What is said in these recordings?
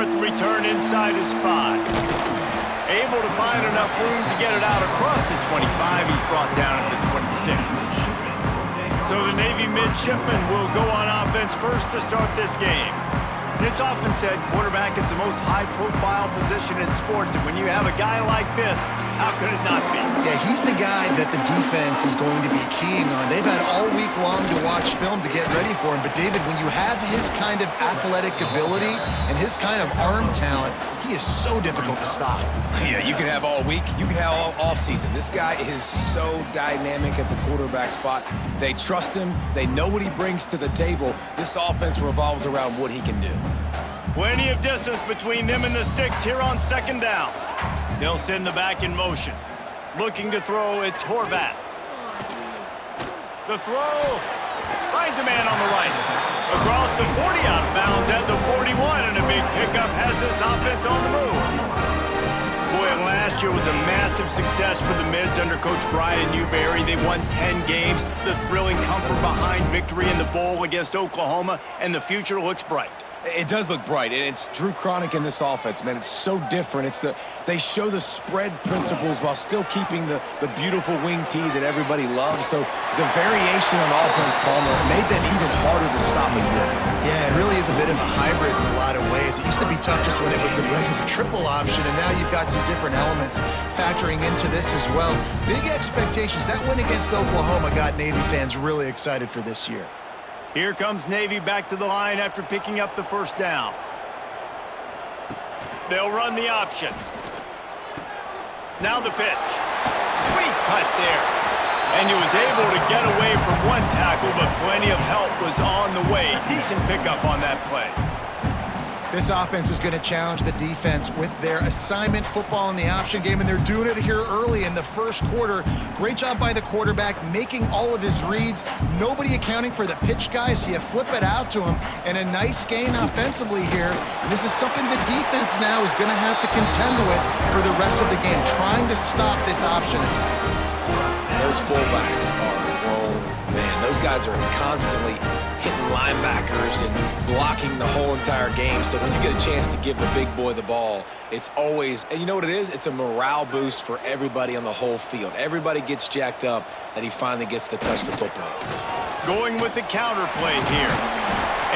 with return inside his 5. Able to find enough room to get it out across the 25. He's brought down at the 26. So the Navy midshipmen will go on offense first to start this game. It's often said quarterback is the most high-profile position in sports, and when you have a guy like this, how could it not be? Yeah, he's the guy that the defense is going to be keying on. They've had all week long to watch film to get ready for him, but David, when you have his kind of athletic ability and his kind of arm talent, he is so difficult to stop. Yeah, you can have all week, you can have all season. This guy is so dynamic at the quarterback spot. They trust him. They know what he brings to the table. This offense revolves around what he can do. Plenty of distance between them and the sticks here on second down. They'll send the back in motion. Looking to throw, it's Horvath. The throw finds a man on the right. Across the 40 out of bounds at the 41, and a big pickup has this offense on the move. Boy, last year was a massive success for the Mids under Coach Brian Newberry. They won 10 games, the thrilling comfort behind victory in the bowl against Oklahoma, and the future looks bright. It does look bright, and it's Drew Cronic in this offense, man. It's so different. They show the spread principles while still keeping the beautiful wing tee that everybody loves. So the variation on offense, Palmer, made them even harder to stop a year ago. Yeah, it really is a bit of a hybrid in a lot of ways. It used to be tough just when it was the regular triple option, and now you've got some different elements factoring into this as well. Big expectations. That win against Oklahoma got Navy fans really excited for this year. Here comes Navy back to the line after picking up the first down. They'll run the option. Now the pitch. Sweet cut there. And he was able to get away from one tackle, but plenty of help was on the way. Decent pickup on that play. This offense is going to challenge the defense with their assignment football in the option game, and they're doing it here early in the first quarter. Great job by the quarterback, making all of his reads. Nobody accounting for the pitch guy, so you flip it out to him, and a nice gain offensively here. And this is something the defense now is going to have to contend with for the rest of the game, trying to stop this option attack. Those fullbacks are grown men. Those guys are constantly hitting linebackers and blocking the whole entire game. So when you get a chance to give the big boy the ball, it's always, and you know what it is? It's a morale boost for everybody on the whole field. Everybody gets jacked up that he finally gets to touch the football. Going with the counter play here.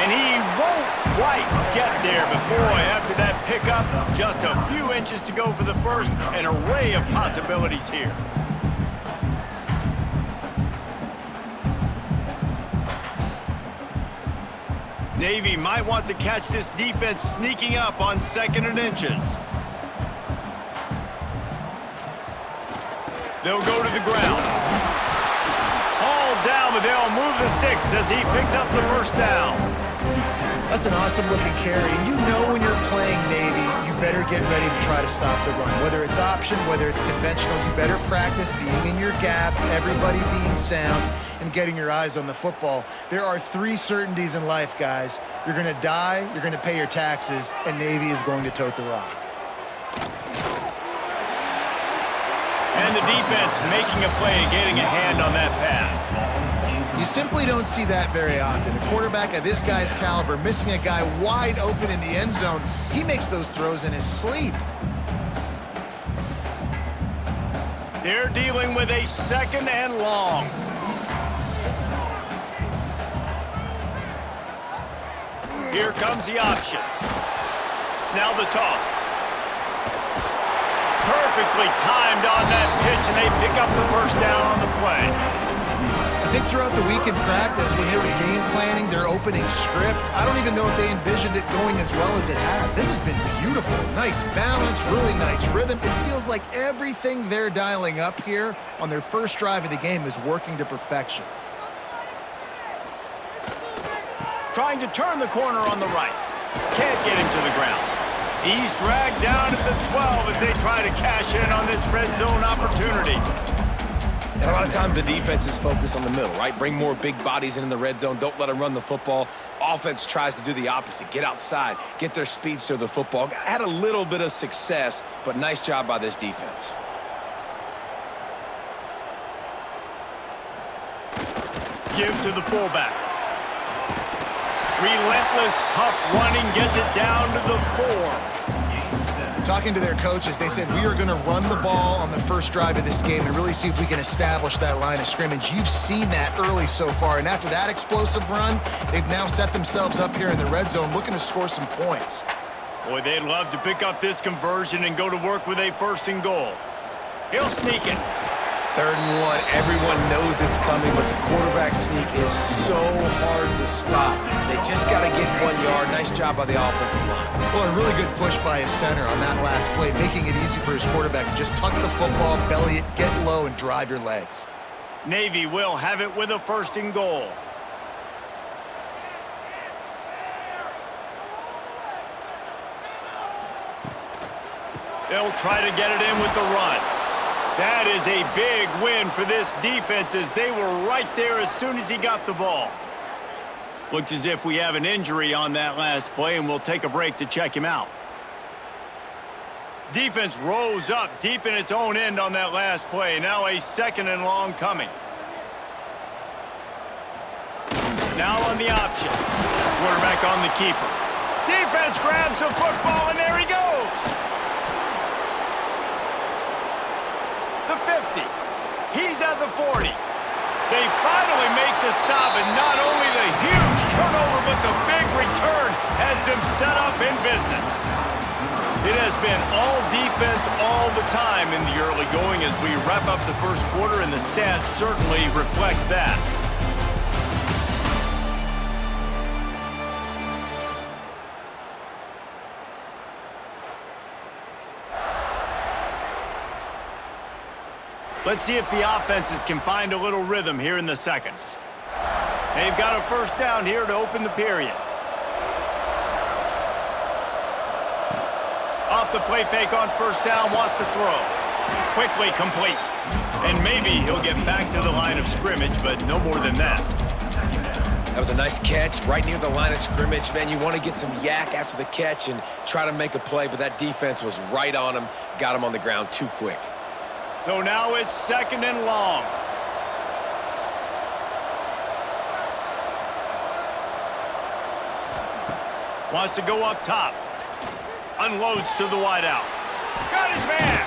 And he won't quite get there, but boy, after that pickup, just a few inches to go for the first, an array of possibilities here. Navy might want to catch this defense sneaking up on 2nd and inches. They'll go to the ground. Hauled down, but they'll move the sticks as he picks up the first down. That's an awesome-looking carry. And you know when you're playing Navy, you better get ready to try to stop the run. Whether it's option, whether it's conventional, you better practice being in your gap, everybody being sound, and getting your eyes on the football. There are 3 certainties in life, guys. You're going to die, you're going to pay your taxes, and Navy is going to tote the rock. And the defense making a play and getting a hand on that pass. You simply don't see that very often. A quarterback of this guy's caliber missing a guy wide open in the end zone. He makes those throws in his sleep. They're dealing with a 2nd and long. Here comes the option. Now the toss. Perfectly timed on that pitch, and they pick up the first down on the play. I think throughout the week in practice, when they were game planning their opening script, I don't even know if they envisioned it going as well as it has. This has been beautiful. Nice balance, really nice rhythm. It feels like everything they're dialing up here on their first drive of the game is working to perfection. Trying to turn the corner on the right. Can't get him to the ground. He's dragged down at the 12 as they try to cash in on this red zone opportunity. And a lot of times the defense is focused on the middle, right? Bring more big bodies in the red zone. Don't let them run the football. Offense tries to do the opposite. Get outside. Get their speeds to the football. Had a little bit of success, but nice job by this defense. Give to the fullback. Relentless, tough running gets it down to the 4. Talking to their coaches, they said, we are going to run the ball on the first drive of this game and really see if we can establish that line of scrimmage. You've seen that early so far, and after that explosive run, they've now set themselves up here in the red zone looking to score some points. Boy, they'd love to pick up this conversion and go to work with a 1st and goal. He'll sneak it. 3rd and 1, everyone knows it's coming, but the quarterback sneak is so hard to stop. They just got to get 1 yard. Nice job by the offensive line. Well, a really good push by his center on that last play, making it easy for his quarterback to just tuck the football, belly it, get low, and drive your legs. Navy will have it with a 1st and goal. They'll try to get it in with the run. That is a big win for this defense as they were right there as soon as he got the ball. Looks as if we have an injury on that last play, and we'll take a break to check him out. Defense rose up deep in its own end on that last play. Now a 2nd and long coming. Now on the option. Quarterback on the keeper. Defense grabs the football, and there he goes. The 50. He's at the 40. They finally make the stop, and not only the huge turnover, but the big return has them set up in business. It has been all defense all the time in the early going as we wrap up the first quarter, and the stats certainly reflect that. Let's see if the offenses can find a little rhythm here in the 2nd. They've got a 1st down here to open the period. Off the play fake on 1st down, wants to throw. Quickly complete. And maybe he'll get back to the line of scrimmage, but no more than that. That was a nice catch right near the line of scrimmage. Man, you want to get some yak after the catch and try to make a play, but that defense was right on him, got him on the ground too quick. So now it's 2nd and long. Wants to go up top. Unloads to the wideout. Got his man.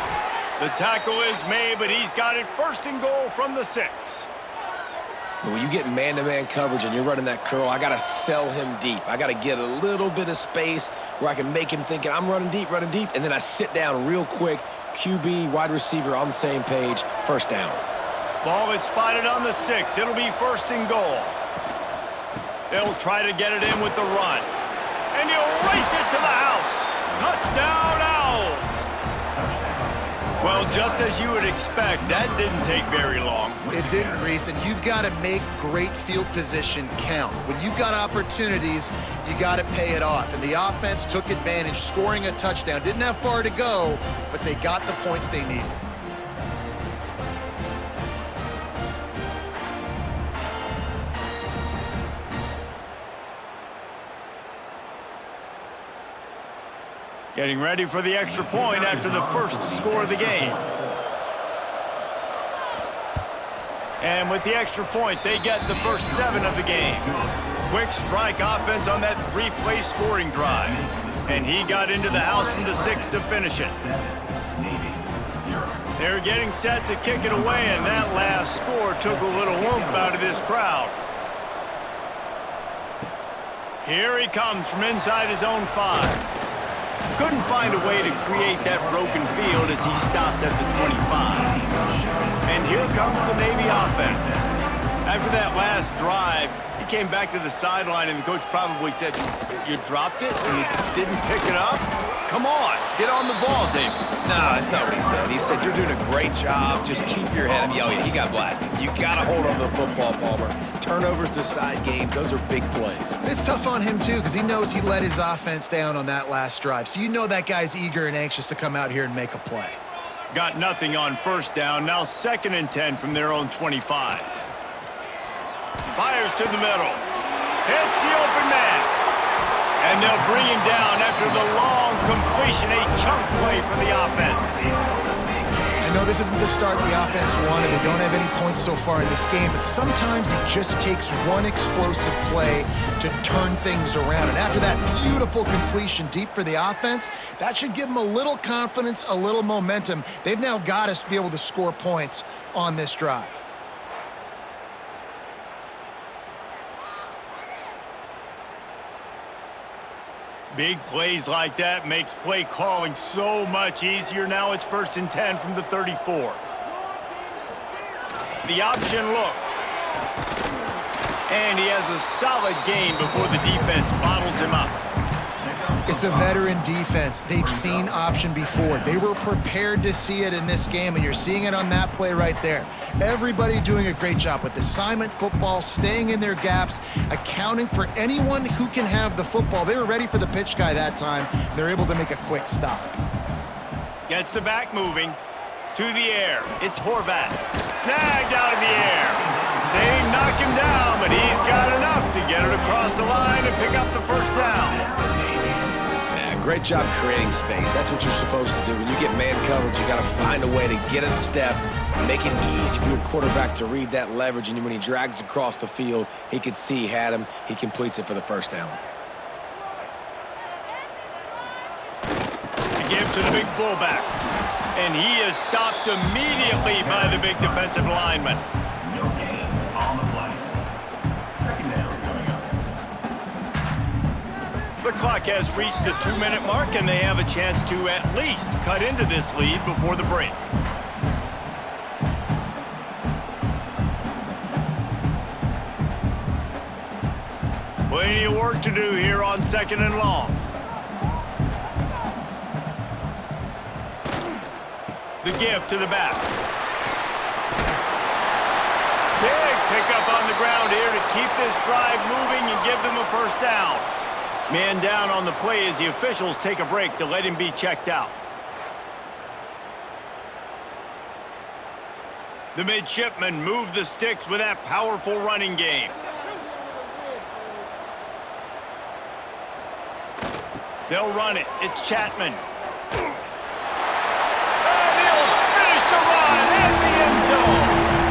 The tackle is made, but he's got it 1st and goal from the 6. When you get man-to-man coverage and you're running that curl, I got to sell him deep. I got to get a little bit of space where I can make him thinking I'm running deep, and then I sit down real quick. QB, wide receiver on the same page, 1st down. Ball is spotted on the 6. It'll be 1st and goal. They'll try to get it in with the run. And he'll race it to the house. Touchdown, Owls! Well, just as you would expect, that didn't take very long. It didn't, Reese, and you've got to make great field position count. When you've got opportunities, you got to pay it off. And the offense took advantage, scoring a touchdown. Didn't have far to go, but they got the points they needed. Getting ready for the extra point after the 1st score of the game. And with the extra point, they get the first 7 of the game. Quick strike offense on that 3-play scoring drive. And he got into the house from the 6 to finish it. They're getting set to kick it away, and that last score took a little oomph out of this crowd. Here he comes from inside his own 5. Couldn't find a way to create that broken field as he stopped at the 25. And here comes the Navy offense. After that last drive, he came back to the sideline, and the coach probably said, "You dropped it? You didn't pick it up? Come on, get on the ball, David." No, that's not what he said. He said, "You're doing a great job. Just keep your head up." Yeah, he got blasted. You got to hold on to the football, Palmer. Turnovers decide games. Those are big plays. It's tough on him, too, because he knows he let his offense down on that last drive. So you know that guy's eager and anxious to come out here and make a play. Got nothing on 1st down. Now 2nd and 10 from their own 25. Fires to the middle. Hits the open man. And they'll bring him down after the long completion, a chunk play for the offense. I know this isn't the start the offense wanted. They don't have any points so far in this game, but sometimes it just takes one explosive play to turn things around. And after that beautiful completion deep for the offense, that should give them a little confidence, a little momentum. They've now got to be able to score points on this drive. Big plays like that makes play calling so much easier. Now it's 1st and 10 from the 34. The option look. And he has a solid gain before the defense bottles him up. It's a veteran defense. They've seen option before. They were prepared to see it in this game, and you're seeing it on that play right there. Everybody doing a great job with assignment football, staying in their gaps, accounting for anyone who can have the football. They were ready for the pitch guy that time. They're able to make a quick stop. Gets the back moving. To the air. It's Horvath. Snagged out of the air. They knock him down, but he's got enough to get it across the line and pick up the first down. Great job creating space. That's what you're supposed to do. When you get man coverage, you got to find a way to get a step, make it easy for your quarterback to read that leverage, and when he drags across the field, he can see he had him. He completes it for the first down. To give to the big fullback. And he is stopped immediately by the big defensive lineman. No gain on the play. Second down coming up. The clock has reached the 2-minute mark, and they have a chance to at least cut into this lead before the break. Plenty of work to do here on 2nd and long. The give to the back. Big pickup on the ground here to keep this drive moving and give them a first down. Man down on the play as the officials take a break to let him be checked out. The midshipmen move the sticks with that powerful running game. They'll run it. It's Chapman. The run in the end zone.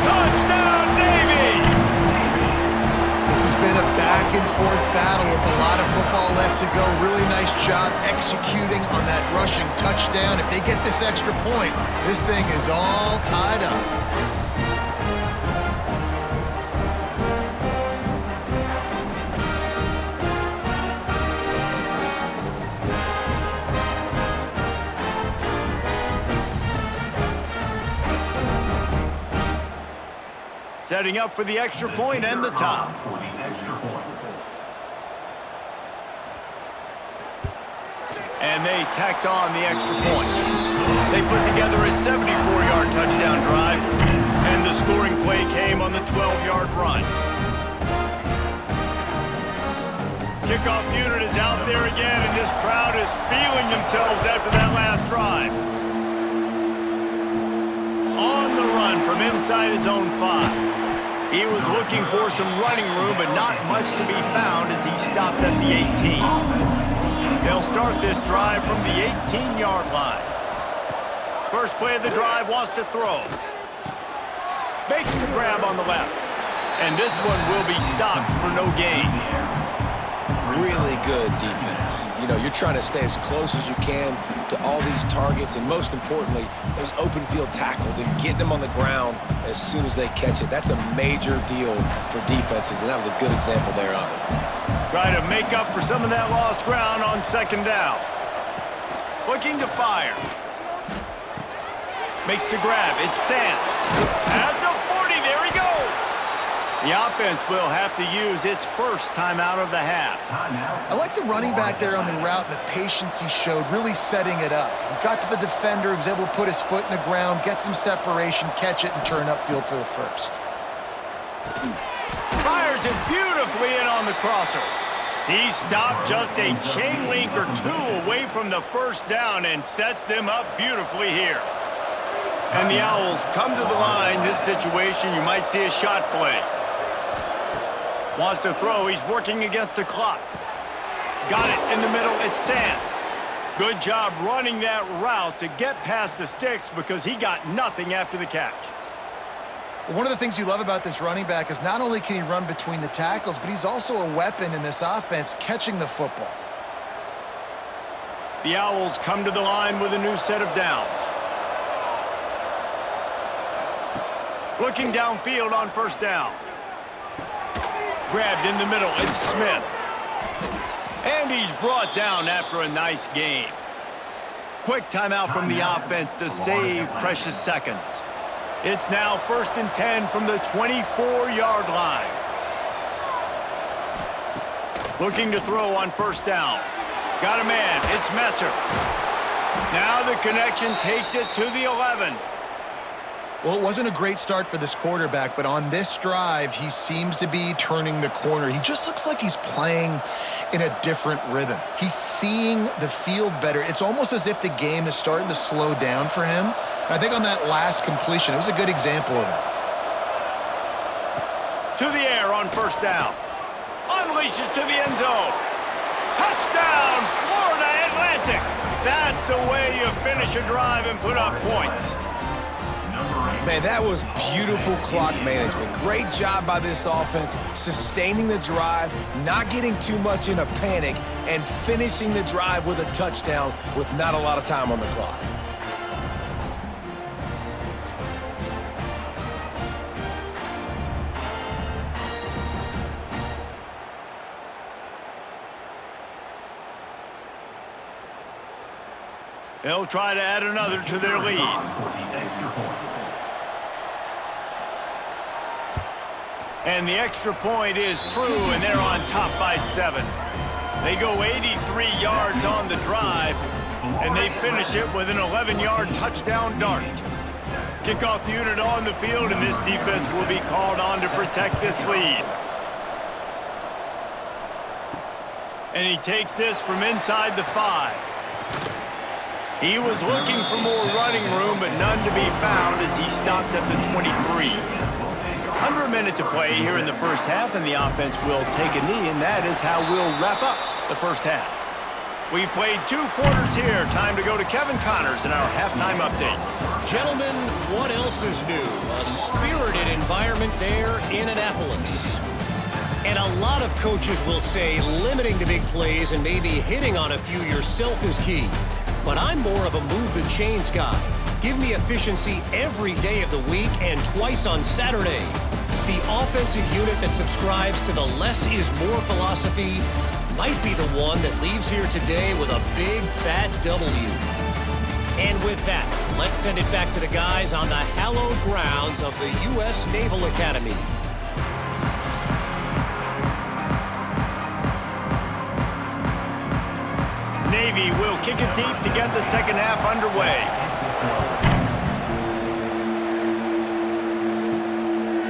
Touchdown, Navy! This has been a back-and-forth battle with a lot of football left to go. Really nice job executing on that rushing touchdown. If they get this extra point, this thing is all tied up. Setting up for the extra point and the tie. For the extra point. And they tacked on the extra point. They put together a 74-yard touchdown drive, and the scoring play came on the 12-yard run. Kickoff unit is out there again, and this crowd is feeling themselves after that last drive. On the run from inside his own 5. He was looking for some running room, but not much to be found as he stopped at the 18. They'll start this drive from the 18-yard line. First play of the drive, wants to throw. Makes the grab on the left. And this one will be stopped for no gain. Really good defense. You know, you're trying to stay as close as you can to all these targets, and most importantly, those open field tackles and getting them on the ground as soon as they catch it. That's a major deal for defenses, and that was a good example there of it. Try to make up for some of that lost ground on 2nd down. Looking to fire. Makes the grab. It's Sands. At the 40, there he goes. The offense will have to use its first timeout of the half. I like the running back there on the route and the patience he showed, really setting it up. He got to the defender, he was able to put his foot in the ground, get some separation, catch it, and turn upfield for the first. Fires it beautifully in on the crosser. He stopped just a chain link or two away from the first down and sets them up beautifully here. And the Owls come to the line. This situation, you might see a shot play. Wants to throw. He's working against the clock. Got it in the middle. It's Sands. Good job running that route to get past the sticks because he got nothing after the catch. One of the things you love about this running back is not only can he run between the tackles, but he's also a weapon in this offense catching the football. The Owls come to the line with a new set of downs. Looking downfield on first down. Grabbed in the middle, it's Smith. And he's brought down after a nice gain. Quick timeout from the offense to save precious seconds. It's now 1st and 10 from the 24-yard line. Looking to throw on first down. Got a man, it's Messer. Now the connection takes it to the 11. Well, it wasn't a great start for this quarterback, but on this drive, he seems to be turning the corner. He just looks like he's playing in a different rhythm. He's seeing the field better. It's almost as if the game is starting to slow down for him. And I think on that last completion, it was a good example of that. To the air on first down. Unleashes to the end zone. Touchdown, Florida Atlantic. That's the way you finish a drive and put up points. Man, that was beautiful clock management. Great job by this offense, sustaining the drive, not getting too much in a panic, and finishing the drive with a touchdown with not a lot of time on the clock. They'll try to add another to their lead. And the extra point is true, and they're on top by 7. They go 83 yards on the drive, and they finish it with an 11-yard touchdown dart. Kickoff unit on the field, and this defense will be called on to protect this lead. And he takes this from inside the 5. He was looking for more running room, but none to be found as he stopped at the 23. Under a minute to play here in the first half, and the offense will take a knee, and that is how we'll wrap up the first half. We've played 2 quarters here. Time to go to Kevin Connors in our halftime update. Gentlemen, what else is new? A spirited environment there in Annapolis. And a lot of coaches will say limiting the big plays and maybe hitting on a few yourself is key. But I'm more of a move the chains guy. Give me efficiency every day of the week and twice on Saturday. The offensive unit that subscribes to the less is more philosophy might be the one that leaves here today with a big fat W. And with that, let's send it back to the guys on the hallowed grounds of the U.S. Naval Academy. Navy will kick it deep to get the second half underway.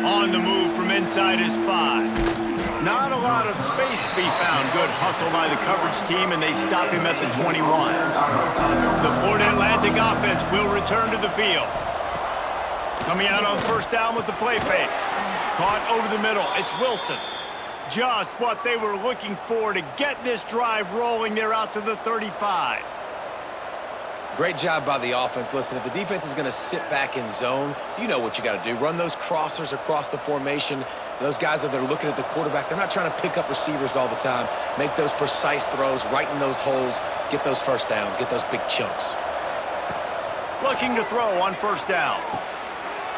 On the move from inside is 5. Not a lot of space to be found. Good hustle by the coverage team, and they stop him at the 21. The Florida Atlantic offense will return to the field. Coming out on first down with the play fake. Caught over the middle. It's Wilson. Just what they were looking for to get this drive rolling. They're out to the 35. Great job by the offense. Listen, if the defense is going to sit back in zone, you know what you got to do. Run those crossers across the formation. Those guys that are looking at the quarterback, they're not trying to pick up receivers all the time. Make those precise throws, right in those holes, get those first downs, get those big chunks. Looking to throw on first down.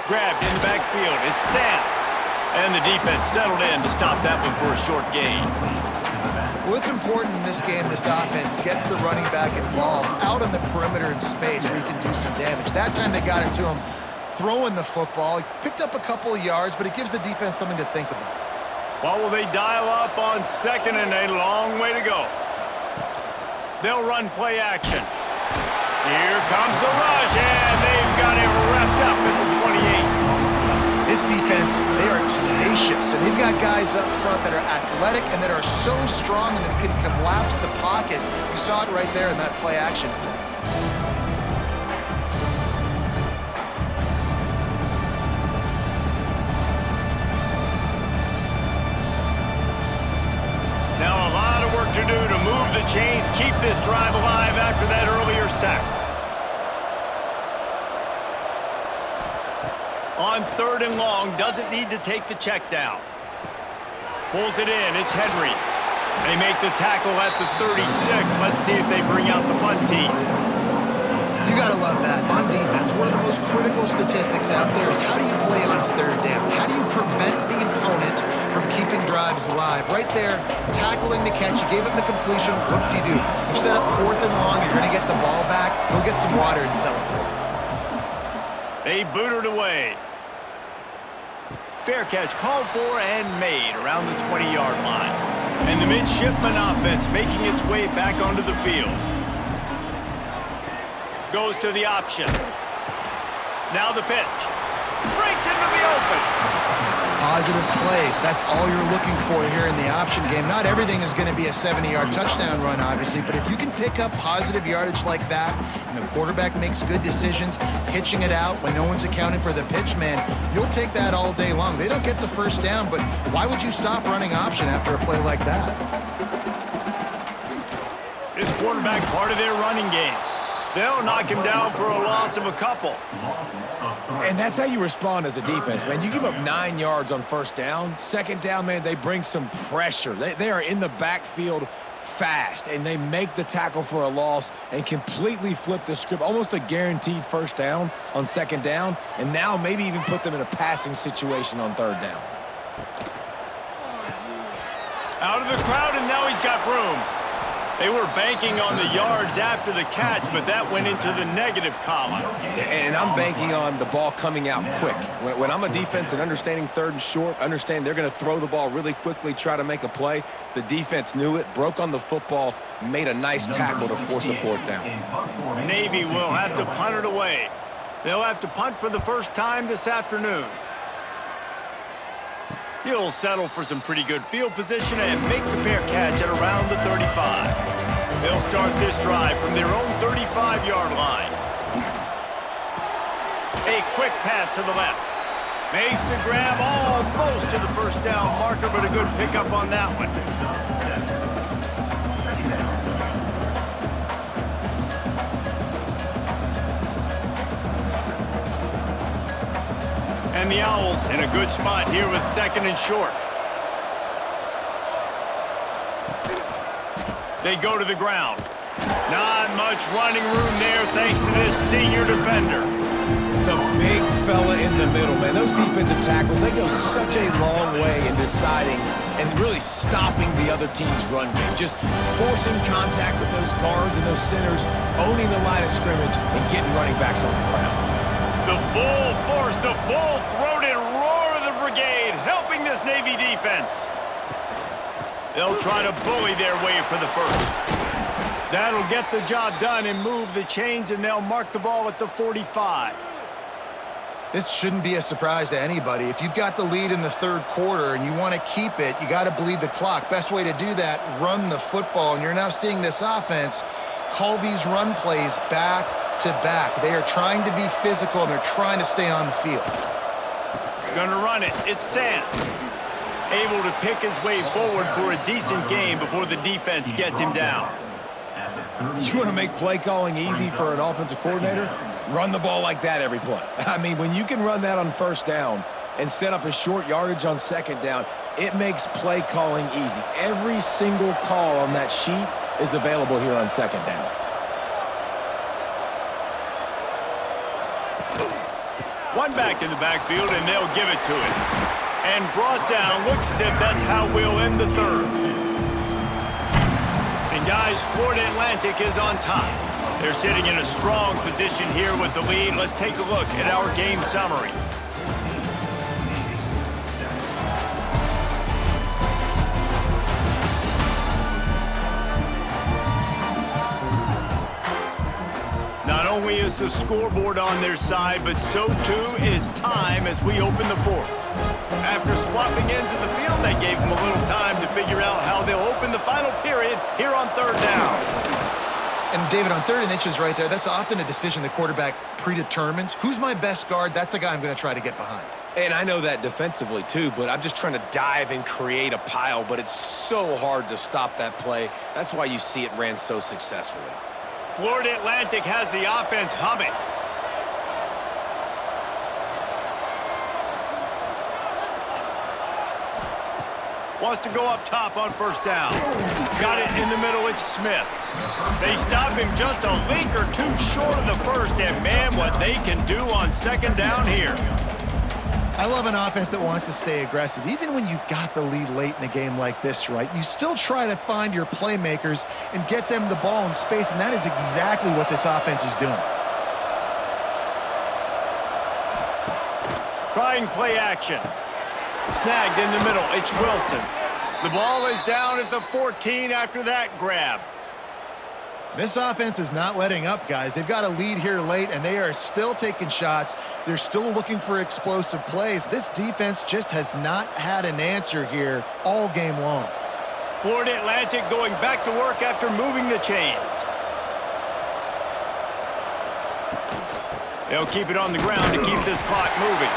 Grabbed in the backfield. It's Sands. And the defense settled in to stop that one for a short gain. Well, it's important in this game this offense gets the running back involved out on the perimeter in space where he can do some damage. That time they got it to him throwing the football. He picked up a couple of yards, but it gives the defense something to think about. Well, will they dial up on second and a long way to go? They'll run play action. Here comes the rush, and they've got him wrapped up at the 28. This defense, they are tenacious, and they've got guys up front that are athletic and that are so strong and that can collapse the pocket. You saw it right there in that play action attempt. Now a lot of work to do to move the chains, keep this drive alive after that earlier sack. On 3rd and long, doesn't need to take the check down. Pulls it in, it's Henry. They make the tackle at the 36. Let's see if they bring out the punt team. You gotta love that. On defense, one of the most critical statistics out there is how do you play on 3rd down? How do you prevent the opponent from keeping drives alive? Right there, tackling the catch, you gave him the completion, what do? You set up 4th and long, you're gonna get the ball back, go get some water and celebrate. They booted away. Fair catch called for and made around the 20-yard line. And the midshipman offense making its way back onto the field. Goes to the option. Now the pitch. Breaks into the open. Positive plays. That's all you're looking for here in the option game. Not everything is going to be a 70-yard touchdown run, obviously, but if you can pick up positive yardage like that and the quarterback makes good decisions, pitching it out when no one's accounting for the pitch man, you'll take that all day long. They don't get the first down, but why would you stop running option after a play like that? This quarterback part of their running game. They'll knock him down for a loss of a couple. And that's how you respond as a defense, man. You give up 9 yards on 1st down. 2nd down, man, they bring some pressure. They are in the backfield fast, and they make the tackle for a loss and completely flip the script. Almost a guaranteed 1st down on 2nd down, and now maybe even put them in a passing situation on 3rd down. Out of the crowd, and now he's got room. They were banking on the yards after the catch, but that went into the negative column. And I'm banking on the ball coming out quick. When I'm a defense and understanding 3rd and short, understand they're going to throw the ball really quickly, try to make a play. The defense knew it, broke on the football, made a nice tackle to force a 4th down. Navy will have to punt it away. They'll have to punt for the first time this afternoon. He'll settle for some pretty good field position and make the fair catch at around the 35. They'll start this drive from their own 35-yard line. A quick pass to the left. Makes the grab almost to the 1st down marker, but a good pickup on that one. And the Owls in a good spot here with 2nd and short. They go to the ground. Not much running room there thanks to this senior defender. The big fella in the middle, man. Those defensive tackles, they go such a long way in deciding and really stopping the other team's run game. Just forcing contact with those guards and those centers, owning the line of scrimmage, and getting running backs on the ground. The full force, the full-throated roar of the brigade helping this Navy defense. They'll try to bully their way for the 1st. That'll get the job done and move the chains, and they'll mark the ball at the 45. This shouldn't be a surprise to anybody. If you've got the lead in the 3rd quarter and you want to keep it, you got to bleed the clock. Best way to do that, run the football. And you're now seeing this offense call these run plays back to back. They are trying to be physical, and they're trying to stay on the field. Gonna run it. It's Sands. Able to pick his way forward for a decent game before the defense gets him down. You want to make play calling easy for an offensive coordinator? Run the ball like that every play. I mean, when you can run that on 1st down and set up a short yardage on 2nd down, it makes play calling easy. Every single call on that sheet is available here on 2nd down. One back in the backfield, and they'll give it to it. And brought down, looks as if that's how we'll end the 3rd. And guys, Florida Atlantic is on top. They're sitting in a strong position here with the lead. Let's take a look at our game summary. Not only is the scoreboard on their side, but so too is time as we open the 4th. After swapping ends of the field, that gave them a little time to figure out how they'll open the final period here on 3rd down. And David, on 3rd and inches right there, that's often a decision the quarterback predetermines. Who's my best guard? That's the guy I'm going to try to get behind. And I know that defensively too, but I'm just trying to dive and create a pile, but it's so hard to stop that play. That's why you see it ran so successfully. Florida Atlantic has the offense humming. Wants to go up top on first down. Got it in the middle, it's Smith. They stop him just a link or two short of the first, and man, what they can do on second down here. I love an offense that wants to stay aggressive. Even when you've got the lead late in a game like this, right, you still try to find your playmakers and get them the ball in space, and that is exactly what this offense is doing. Trying play action. Snagged in the middle, it's Wilson. The ball is down at the 14 after that grab. This offense is not letting up, guys. They've got a lead here late, and they are still taking shots. They're still looking for explosive plays. This defense just has not had an answer here all game long. Florida Atlantic going back to work after moving the chains. They'll keep it on the ground to keep this clock moving.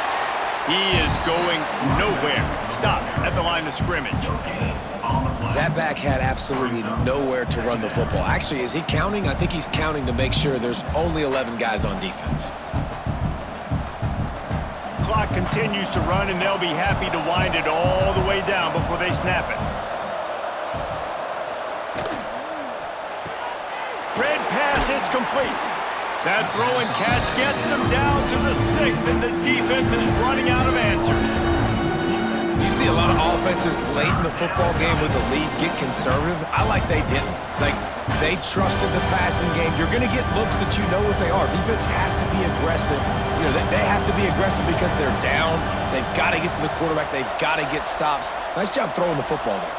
He is going nowhere. Stop at the line of scrimmage. That back had absolutely nowhere to run the football. Actually, is he counting? I think he's counting to make sure there's only 11 guys on defense. Clock continues to run, and they'll be happy to wind it all the way down before they snap it. Red pass, it's complete. That throw and catch gets them down to the 6, and the defense is running out of answers. You see a lot of offenses late in the football game with the lead get conservative. I like they didn't. Like, they trusted the passing game. You're going to get looks that you know what they are. Defense has to be aggressive. You know, they have to be aggressive because they're down. They've got to get to the quarterback. They've got to get stops. Nice job throwing the football there.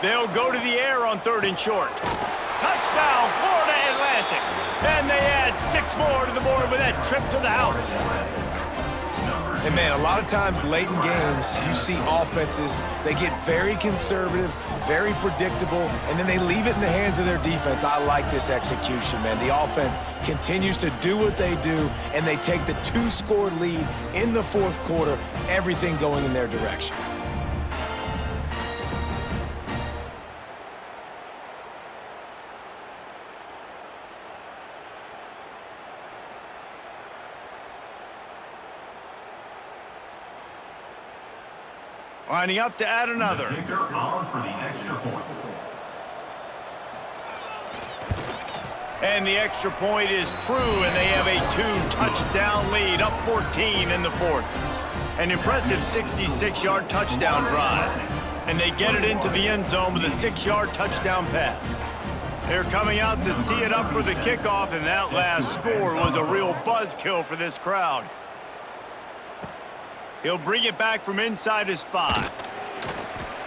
They'll go to the air on 3rd and short. Touchdown, Florida Atlantic. And they add 6 more to the board with that trip to the house. And, man, a lot of times late in games, you see offenses, they get very conservative, very predictable, and then they leave it in the hands of their defense. I like this execution, man. The offense continues to do what they do, and they take the 2-score lead in the 4th quarter, everything going in their direction. Lining up to add another. The kicker on for the extra point. And the extra point is true, and they have a 2-touchdown lead, up 14 in the 4th. An impressive 66-yard touchdown drive. And they get it into the end zone with a 6-yard touchdown pass. They're coming out to tee it up for the kickoff, and that last score was a real buzzkill for this crowd. He'll bring it back from inside his 5.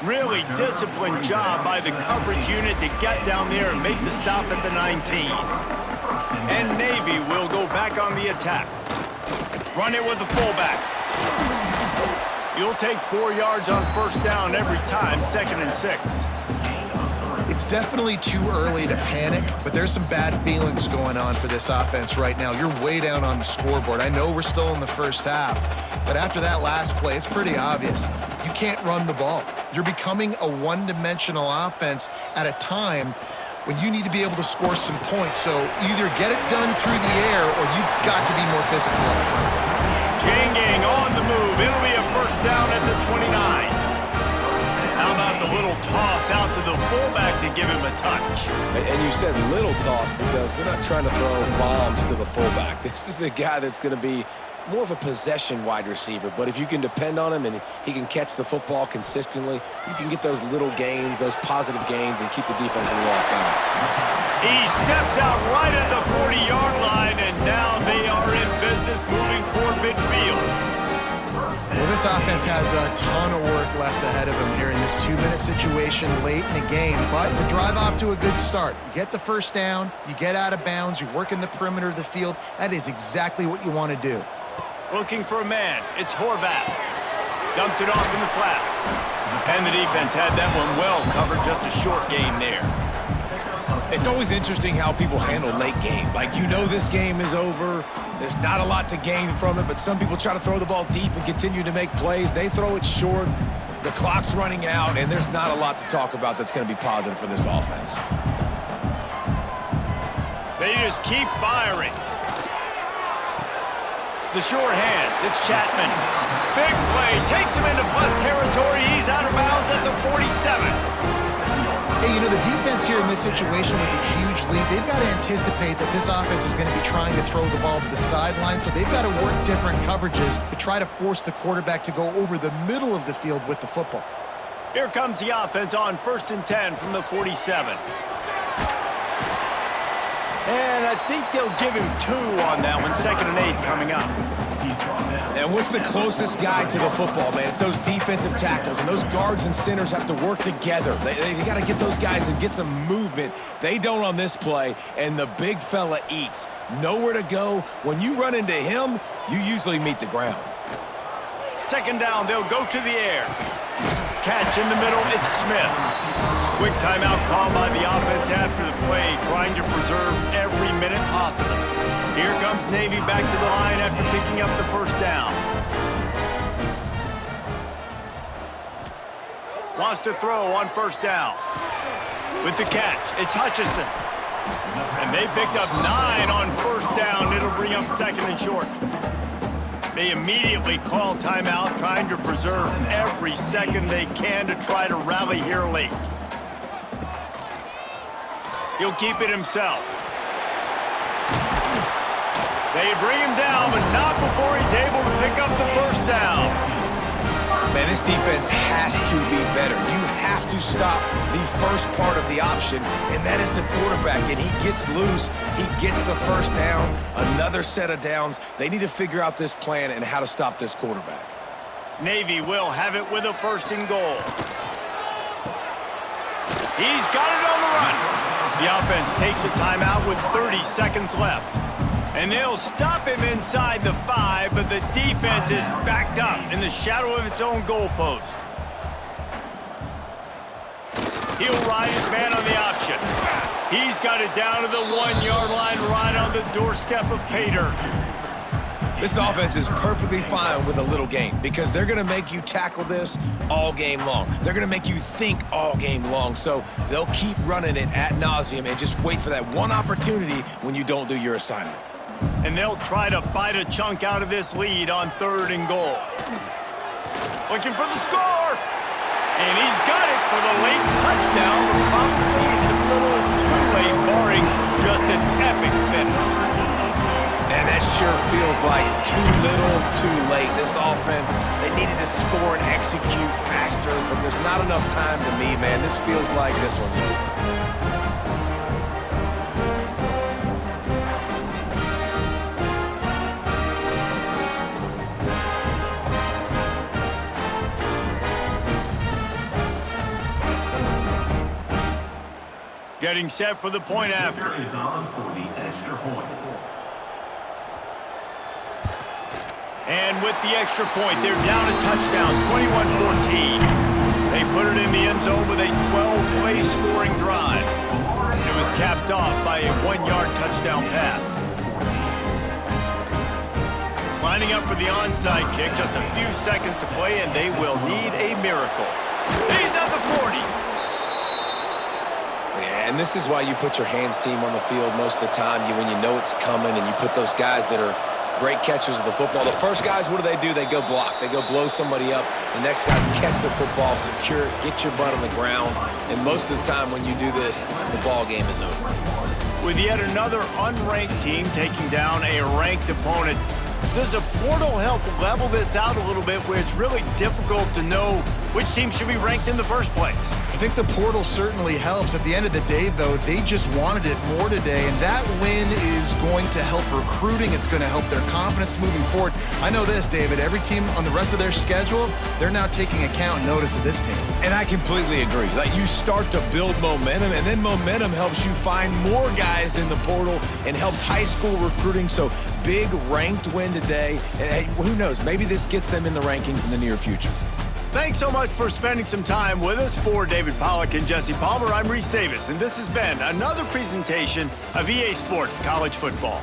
Really disciplined job by the coverage unit to get down there and make the stop at the 19. And Navy will go back on the attack. Run it with the fullback. You'll take 4 yards on first down every time, 2nd and 6. It's definitely too early to panic, but there's some bad feelings going on for this offense right now. You're way down on the scoreboard. I know we're still in the first half, but after that last play, it's pretty obvious. You can't run the ball. You're becoming a one-dimensional offense at a time when you need to be able to score some points. So either get it done through the air or you've got to be more physical up front. Janging on the move. It'll be a first down at the 29. How about the little toss out to the fullback to give him a touch? And you said little toss because they're not trying to throw bombs to the fullback. This is a guy that's going to be more of a possession wide receiver, but if you can depend on him and he can catch the football consistently, you can get those little gains, those positive gains, and keep the defense in the right balance. He steps out right at the 40-yard line, and now they are in business moving toward midfield. Well, this offense has a ton of work left ahead of them here in this 2-minute situation late in the game, but the drive off to a good start. You get the first down, you get out of bounds, you work in the perimeter of the field. That is exactly what you want to do. Looking for a man. It's Horvath. Dumps it off in the flats. And the defense had that one well covered, just a short gain there. It's always interesting how people handle late game. Like, you know this game is over. There's not a lot to gain from it, but some people try to throw the ball deep and continue to make plays. They throw it short. The clock's running out, and there's not a lot to talk about that's going to be positive for this offense. They just keep firing. The short hands, it's Chapman. Big play, takes him into plus territory. He's out of bounds at the 47. Hey, you know, the defense here in this situation with a huge lead, they've got to anticipate that this offense is going to be trying to throw the ball to the sideline, so they've got to work different coverages to try to force the quarterback to go over the middle of the field with the football. Here comes the offense on 1st and 10 from the 47. And I think they'll give him 2 on that one, 2nd and 8 coming up. And what's the closest guy to the football, man? It's those defensive tackles, and those guards and centers have to work together. They got to get those guys and get some movement. They don't on this play, and the big fella eats. Nowhere to go. When you run into him, you usually meet the ground. 2nd down, they'll go to the air. Catch in the middle, it's Smith. Quick timeout called by the offense after the play, trying to preserve every minute possible. Here comes Navy back to the line after picking up the 1st down. Wants to throw on 1st down. With the catch, it's Hutchison. And they picked up 9 on 1st down. It'll bring up 2nd and short. They immediately call timeout, trying to preserve every second they can to try to rally here late. He'll keep it himself. They bring him down, but not before he's able to pick up the 1st down. Man, this defense has to be better. You have to stop the first part of the option, and that is the quarterback. And he gets loose. He gets the 1st down, another set of downs. They need to figure out this plan and how to stop this quarterback. Navy will have it with a 1st and goal. He's got it on the run. The offense takes a timeout with 30 seconds left. And they'll stop him inside the 5, but the defense is backed up in the shadow of its own goalpost. He'll ride his man on the option. He's got it down to the 1-yard line, right on the doorstep of pay dirt. This offense is perfectly fine with a little game because they're going to make you tackle this all game long. They're going to make you think all game long, so they'll keep running it ad nauseum and just wait for that one opportunity when you don't do your assignment. And they'll try to bite a chunk out of this lead on 3rd and goal. Looking for the score! And he's got it for the late touchdown. Probably a little too late, barring just an epic finish. And that sure feels like too little, too late. This offense, they needed to score and execute faster, but there's not enough time to me, man. This feels like this one's over. Getting set for the point after. Is on for the extra point. And with the extra point, they're down a touchdown, 21-14. They put it in the end zone with a 12-play scoring drive. It was capped off by a 1-yard touchdown pass. Lining up for the onside kick, just a few seconds to play, and they will need a miracle. He's at the 40. And this is why you put your hands team on the field most of the time when you know it's coming, and you put those guys that are great catchers of the football. The first guys, what do? They go block. They go blow somebody up. The next guys catch the football, secure it, get your butt on the ground. And most of the time when you do this, the ball game is over. With yet another unranked team taking down a ranked opponent, does a portal help level this out a little bit where it's really difficult to know which team should be ranked in the first place? I think the portal certainly helps. At the end of the day, though, they just wanted it more today, and that win is going to help recruiting. It's going to help their confidence moving forward. I know this, David, every team on the rest of their schedule, they're now taking account and notice of this team. And I completely agree. Like, you start to build momentum, and then momentum helps you find more guys in the portal and helps high school recruiting. So big ranked win today. And hey, who knows? Maybe this gets them in the rankings in the near future. Thanks so much for spending some time with us. For David Pollack and Jesse Palmer, I'm Reese Davis, and this has been another presentation of EA Sports College Football.